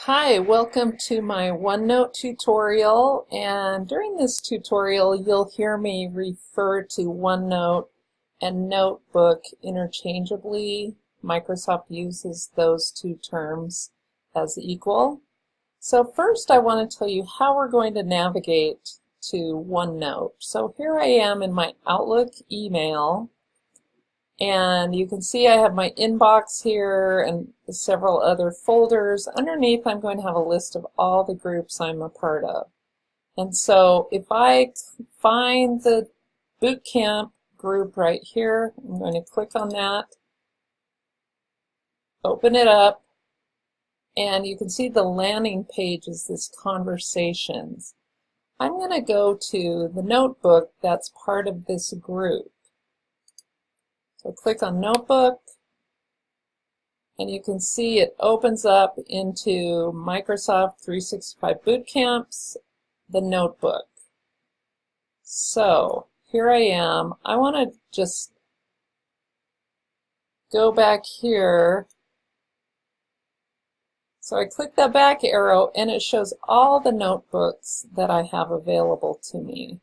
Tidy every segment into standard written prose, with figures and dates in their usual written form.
Hi, welcome to my OneNote tutorial, and during this tutorial you'll hear me refer to OneNote and Notebook interchangeably. Microsoft uses those two terms as equal. So first I want to tell you how we're going to navigate to OneNote. So here I am in my Outlook email, and you can see I have my inbox here and several other folders. Underneath I'm going to have a list of all the groups I'm a part of. And so if I find the boot camp group right here, I'm going to click on that, open it up, and you can see the landing page is this conversations. I'm going to go to the notebook that's part of this group. So click on Notebook, and you can see it opens up into Microsoft 365 Boot Camps, the Notebook. So here I am. I want to just go back here. So I click that back arrow, and it shows all the notebooks that I have available to me.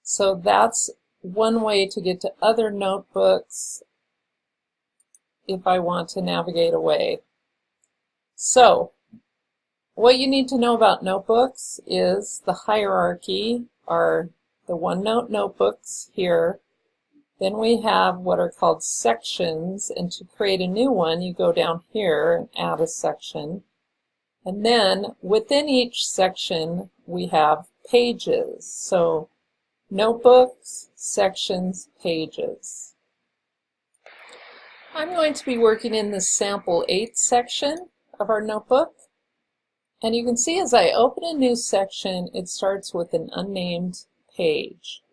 So that's one way to get to other notebooks if I want to navigate away. So what you need to know about notebooks is the hierarchy are the OneNote notebooks here. Then we have what are called sections, and to create a new one you go down here and add a section. And then within each section we have pages. So notebooks, sections, pages. I'm going to be working in the sample 8 section of our notebook. And you can see as I open a new section, it starts with an unnamed page.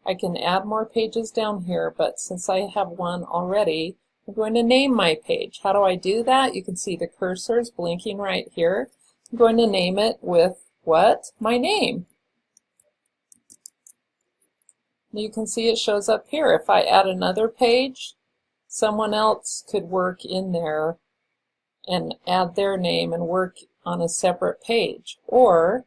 I can add more pages down here, but since I have one already, I'm going to name my page. How do I do that? You can see the cursors blinking right here. I'm going to name it with what? My name. You can see it shows up here. If I add another page, someone else could work in there and add their name and work on a separate page. Or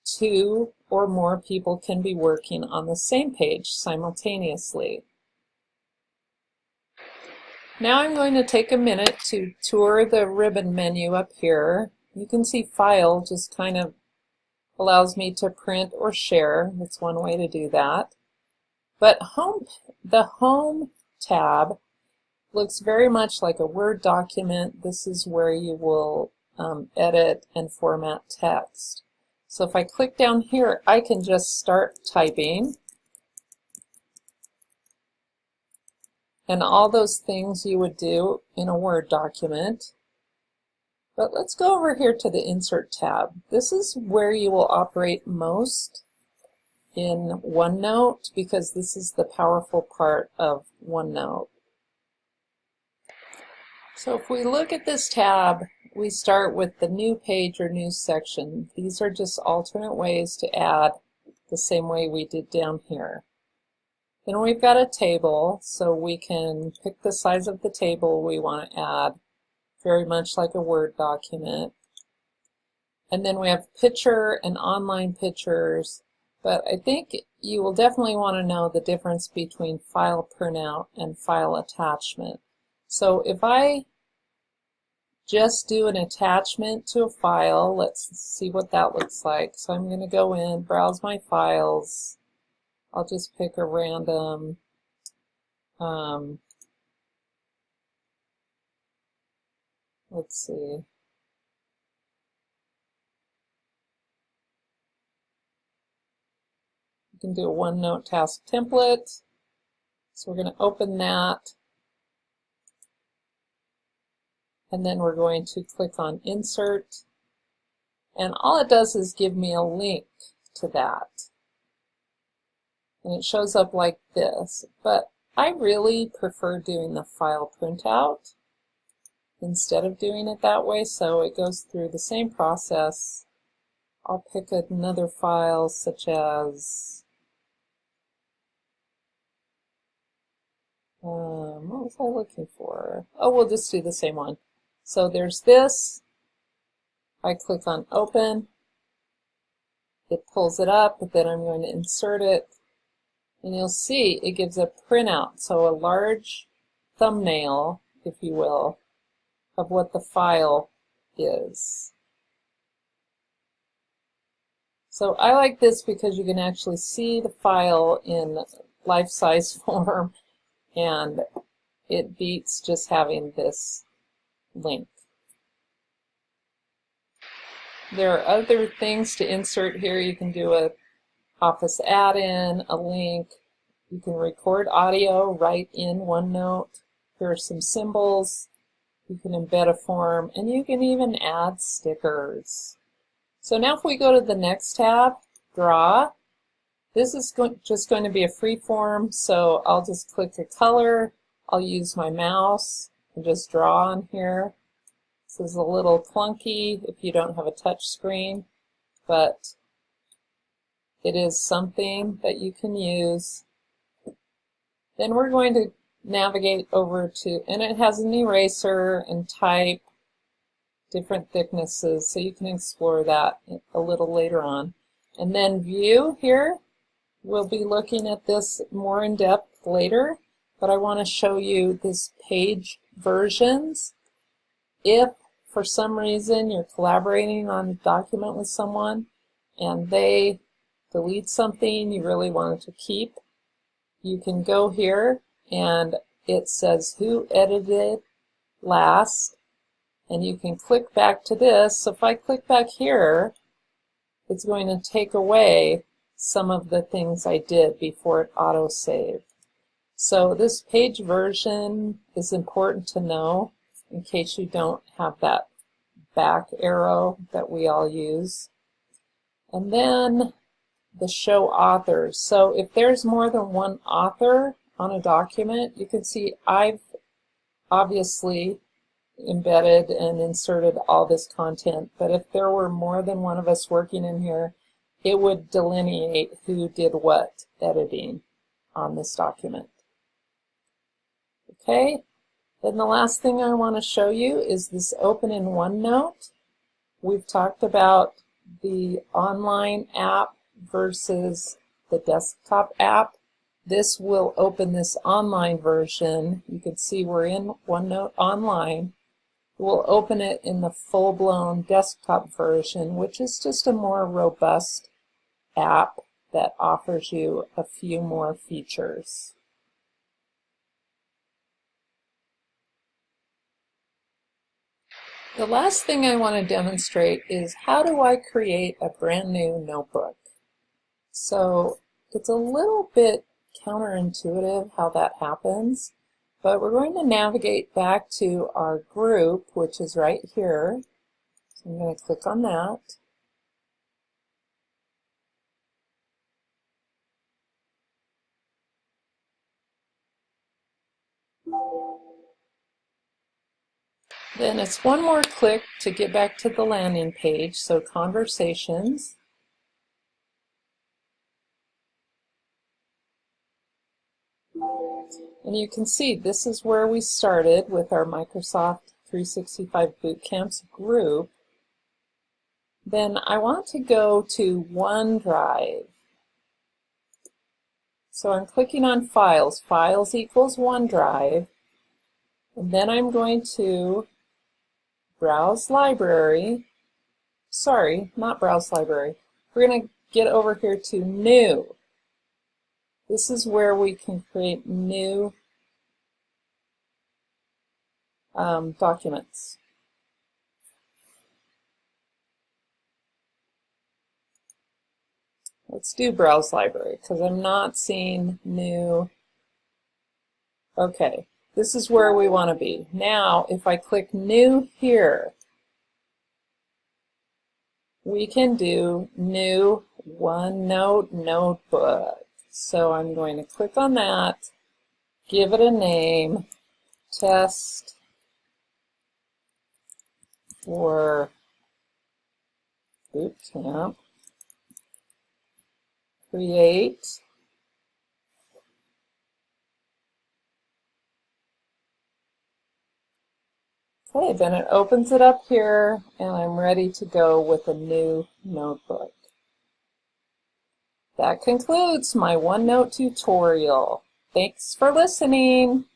2 or more people can be working on the same page simultaneously. Now I'm going to take a minute to tour the ribbon menu up here. You can see File just kind of allows me to print or share. That's one way to do that. But the Home tab looks very much like a Word document. This is where you will edit and format text. So if I click down here, I can just start typing. And all those things you would do in a Word document. But let's go over here to the Insert tab. This is where you will operate most in OneNote, because this is the powerful part of OneNote. So if we look at this tab, we start with the new page or new section. These are just alternate ways to add the same way we did down here. Then we've got a table, so we can pick the size of the table we want to add, very much like a Word document. And then we have picture and online pictures. But I think you will definitely want to know the difference between file printout and file attachment. So if I just do an attachment to a file, let's see what that looks like. So I'm going to go in, browse my files. I'll just pick a random let's see. You can do a OneNote task template. So we're going to open that. And then we're going to click on Insert. And all it does is give me a link to that. And it shows up like this. But I really prefer doing the file printout instead of doing it that way. So it goes through the same process. I'll pick another file such as what was I looking for? Oh, we'll just do the same one. So there's this, I click on Open, it pulls it up, but then I'm going to insert it, and you'll see it gives a printout, so a large thumbnail, if you will, of what the file is. So I like this because you can actually see the file in life-size form, and it beats just having this link. There are other things to insert here. You can do a Office add-in, a link. You can record audio right in OneNote. Here are some symbols. You can embed a form, and you can even add stickers. So now if we go to the next tab, Draw, this is just going to be a free form, so I'll just click a color. I'll use my mouse and just draw on here. This is a little clunky if you don't have a touch screen, but it is something that you can use. Then we're going to navigate over to, and it has an eraser and type, different thicknesses, so you can explore that a little later on. And then View here, we'll be looking at this more in depth later, but I want to show you this page versions. If for some reason you're collaborating on a document with someone and they delete something you really wanted to keep, you can go here and it says who edited last, and you can click back to this. So if I click back here, it's going to take away some of the things I did before it auto-saved. So this page version is important to know in case you don't have that back arrow that we all use. And then the show authors. So if there's more than one author on a document, you can see I've obviously embedded and inserted all this content, but if there were more than one of us working in here, it would delineate who did what editing on this document. Okay, then the last thing I want to show you is this Open in OneNote. We've talked about the online app versus the desktop app. This will open this online version. You can see we're in OneNote Online. We'll open it in the full-blown desktop version, which is just a more robust app that offers you a few more features. The last thing I want to demonstrate is how do I create a brand new notebook. So it's a little bit counterintuitive how that happens, but we're going to navigate back to our group, which is right here. So I'm going to click on that. Then it's one more click to get back to the landing page, so Conversations. And you can see this is where we started with our Microsoft 365 Bootcamps group. Then I want to go to OneDrive. So I'm clicking on Files. Files equals OneDrive. And then I'm going to Browse Library. Sorry, not Browse Library. We're going to get over here to New. This is where we can create new documents. Let's do Browse Library because I'm not seeing new. Okay, this is where we want to be. Now, if I click New here, we can do New OneNote Notebook. So I'm going to click on that, give it a name, Test for Bootcamp, create, Okay, then it opens it up here, and I'm ready to go with a new notebook. That concludes my OneNote tutorial. Thanks for listening.